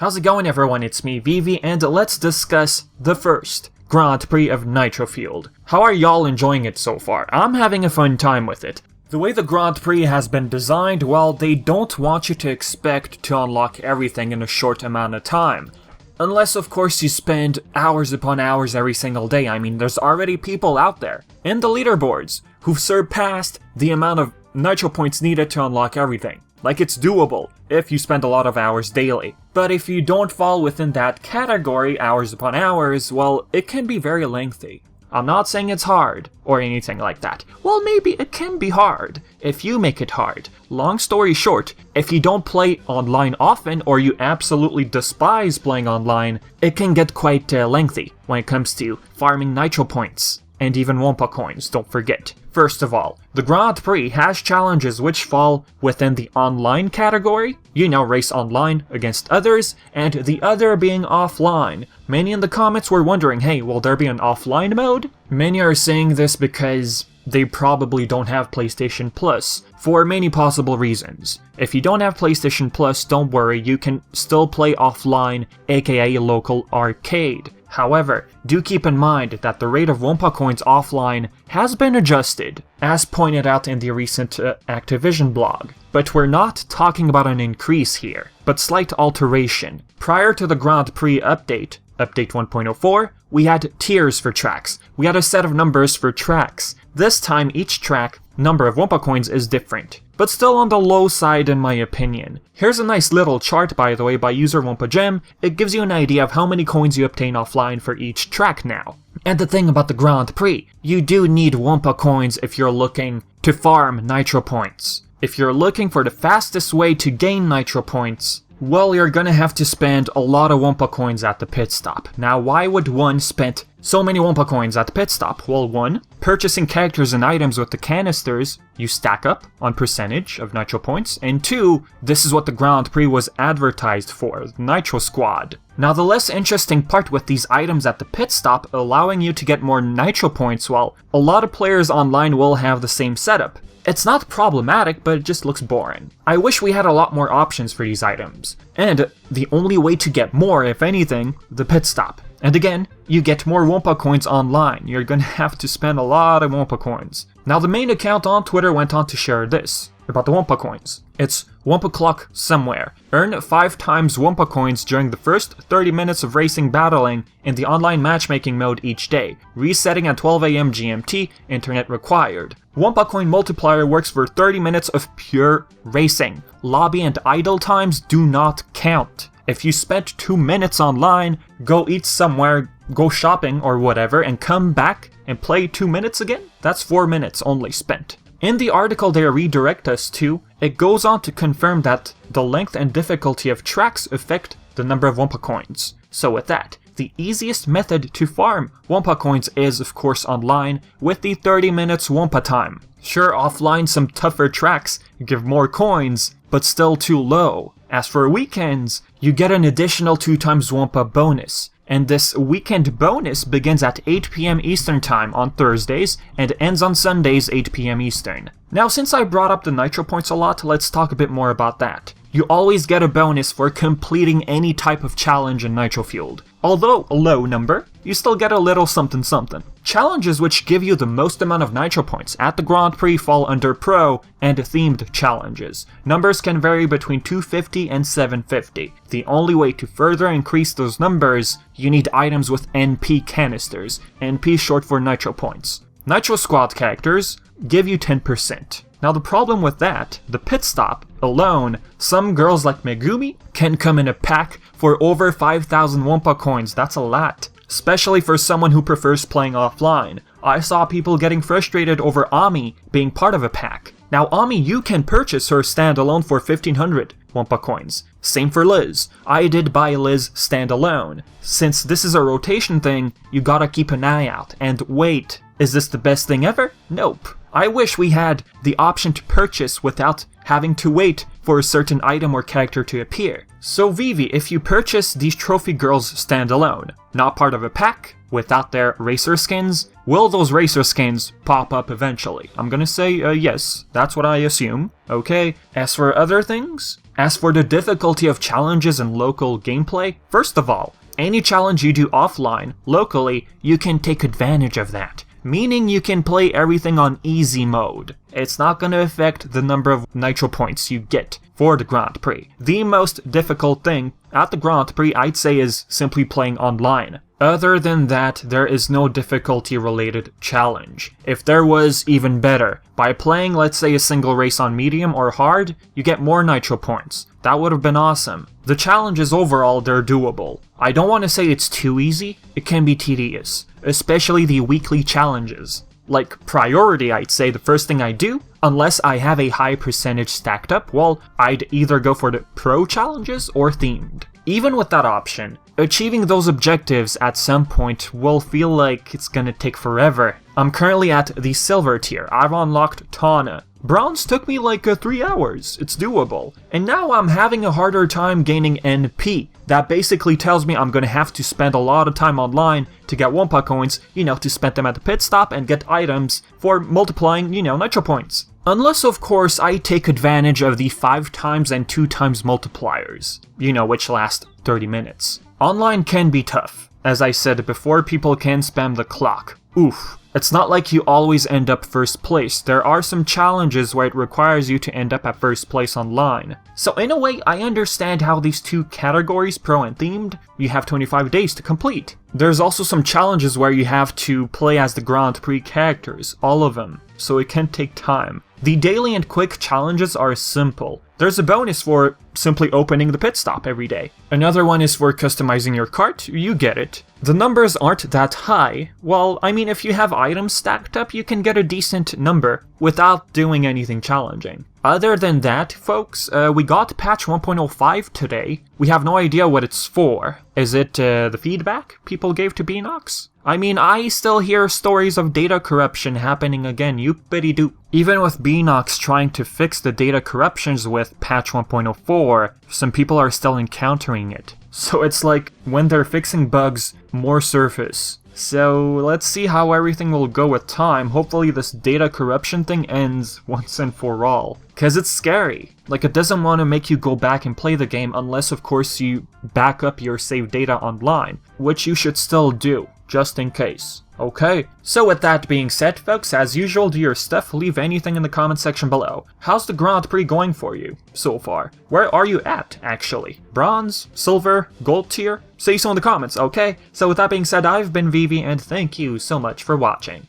How's it going, everyone? It's me, Vivi, and let's discuss the first Grand Prix of Nitro-Fueled. How are y'all enjoying it so far? I'm having a fun time with it. The way the Grand Prix has been designed, well, they don't want you to expect to unlock everything in a short amount of time. Unless, of course, you spend hours upon hours every single day. I mean, there's already people out there in the leaderboards who've surpassed the amount of Nitro points needed to unlock everything. Like, it's doable if you spend a lot of hours daily. But if you don't fall within that category, hours upon hours, well, it can be very lengthy. I'm not saying it's hard, or anything like that. Well, maybe it can be hard, if you make it hard. Long story short, if you don't play online often, or you absolutely despise playing online, it can get quite lengthy when it comes to farming Nitro points. And even Wumpa Coins, don't forget. First of all, the Grand Prix has challenges which fall within the online category. You know, race online against others, and the other being offline. Many in the comments were wondering, hey, will there be an offline mode? Many are saying this because they probably don't have PlayStation Plus, for many possible reasons. If you don't have PlayStation Plus, don't worry, you can still play offline, aka local arcade. However, do keep in mind that the rate of Wumpa Coins offline has been adjusted, as pointed out in the recent Activision blog. But we're not talking about an increase here, but slight alteration. Prior to the Grand Prix update, Update 1.04, we had tiers for tracks. We had a set of numbers for tracks. This time, each track number of Wumpa Coins is different, but still on the low side in my opinion. Here's a nice little chart, by the way, by user Wumpa Gem. It gives you an idea of how many coins you obtain offline for each track now. And the thing about the Grand Prix, you do need Wumpa Coins if you're looking to farm Nitro points. If you're looking for the fastest way to gain Nitro points, well, you're gonna have to spend a lot of Wumpa Coins at the pit stop. Now, why would one spend so many Wumpa Coins at the pit stop? Well, one, purchasing characters and items with the canisters, you stack up on percentage of Nitro points, and two, this is what the Grand Prix was advertised for, the Nitro Squad. Now, the less interesting part with these items at the pit stop allowing you to get more Nitro points, well, a lot of players online will have the same setup. It's not problematic, but it just looks boring. I wish we had a lot more options for these items. And the only way to get more, if anything, the pit stop. And again, you get more Wumpa Coins online. You're gonna have to spend a lot of Wumpa Coins. Now, the main account on Twitter went on to share this about the Wumpa Coins. It's Wumpa Clock Somewhere. Earn 5 times Wumpa Coins during the first 30 minutes of racing battling in the online matchmaking mode each day. Resetting at 12 AM GMT, internet required. Wumpa Coin multiplier works for 30 minutes of pure racing. Lobby and idle times do not count. If you spent 2 minutes online, go eat somewhere, go shopping or whatever, and come back and play 2 minutes again, that's 4 minutes only spent. In the article they redirect us to, it goes on to confirm that the length and difficulty of tracks affect the number of Wumpa Coins. So with that, the easiest method to farm Wumpa Coins is, of course, online, with the 30 minutes Wumpa time. Sure, offline some tougher tracks give more coins, but still too low. As for weekends, you get an additional 2 times Wumpa bonus. And this weekend bonus begins at 8 PM Eastern Time on Thursdays and ends on Sundays 8 PM Eastern. Now, since I brought up the Nitro points a lot, let's talk a bit more about that. You always get a bonus for completing any type of challenge in Nitro-Fueled. Although a low number, you still get a little something something. Challenges which give you the most amount of Nitro points at the Grand Prix fall under Pro and themed challenges. Numbers can vary between 250 and 750. The only way to further increase those numbers, you need items with NP canisters, NP short for Nitro points. Nitro Squad characters give you 10%. Now, the problem with that, the pit stop alone, some girls like Megumi can come in a pack for over 5,000 Wumpa Coins. That's a lot, especially for someone who prefers playing offline. I saw people getting frustrated over Ami being part of a pack. Now, Ami, you can purchase her standalone for 1,500 Wumpa Coins. Same for Liz. I did buy Liz standalone. Since this is a rotation thing, you gotta keep an eye out. And wait, is this the best thing ever? Nope. I wish we had the option to purchase without having to wait for a certain item or character to appear. So Vivi, if you purchase these trophy girls standalone, not part of a pack, without their racer skins, will those racer skins pop up eventually? I'm gonna say yes, that's what I assume. Okay, as for other things, As for the difficulty of challenges and local gameplay, first of all, any challenge you do offline, locally, you can take advantage of that. Meaning you can play everything on easy mode. It's not going to affect the number of Nitro points you get for the Grand Prix. The most difficult thing at the Grand Prix, I'd say, is simply playing online. Other than that, there is no difficulty-related challenge. If there was, even better. By playing, let's say, a single race on medium or hard, you get more Nitro points. That would have been awesome. The challenges overall, they're doable. I don't want to say it's too easy, it can be tedious. Especially the weekly challenges. Like priority, I'd say the first thing I do, unless I have a high percentage stacked up, well, I'd either go for the pro challenges or themed. Even with that option, achieving those objectives at some point will feel like it's gonna take forever. I'm currently at the silver tier. I've unlocked Tana. Bronze took me like 3 hours. It's doable. And now I'm having a harder time gaining NP. That basically tells me I'm gonna have to spend a lot of time online to get Wumpa Coins, to spend them at the pit stop and get items for multiplying, Nitro points. Unless, of course, I take advantage of the 5 times and 2 times multipliers, which last 30 minutes. Online can be tough. As I said before, people can spam the clock. Oof. It's not like you always end up first place. There are some challenges where it requires you to end up at first place online. So in a way, I understand how these two categories, pro and themed, you have 25 days to complete. There's also some challenges where you have to play as the Grand Prix characters, all of them, so it can take time. The daily and quick challenges are simple. There's a bonus for simply opening the pit stop every day. Another one is for customizing your cart, you get it. The numbers aren't that high. Well, I mean, if you have items stacked up, you can get a decent number without doing anything challenging. Other than that, folks, we got patch 1.05 today. We have no idea what it's for. Is it the feedback people gave to Beenox? I mean, I still hear stories of data corruption happening again, youpity-doop. Even with Beenox trying to fix the data corruptions with patch 1.04, some people are still encountering it. So it's like, when they're fixing bugs, more surface. So let's see how everything will go with time. Hopefully this data corruption thing ends once and for all. Cause it's scary. Like, it doesn't want to make you go back and play the game unless of course you back up your saved data online, which you should still do, just in case. Okay, so with that being said, folks, as usual, do your stuff, leave anything in the comment section below. How's the Grand Prix going for you so far? Where are you at, actually? Bronze? Silver? Gold tier? Say so in the comments, okay? So with that being said, I've been Vivi, and thank you so much for watching.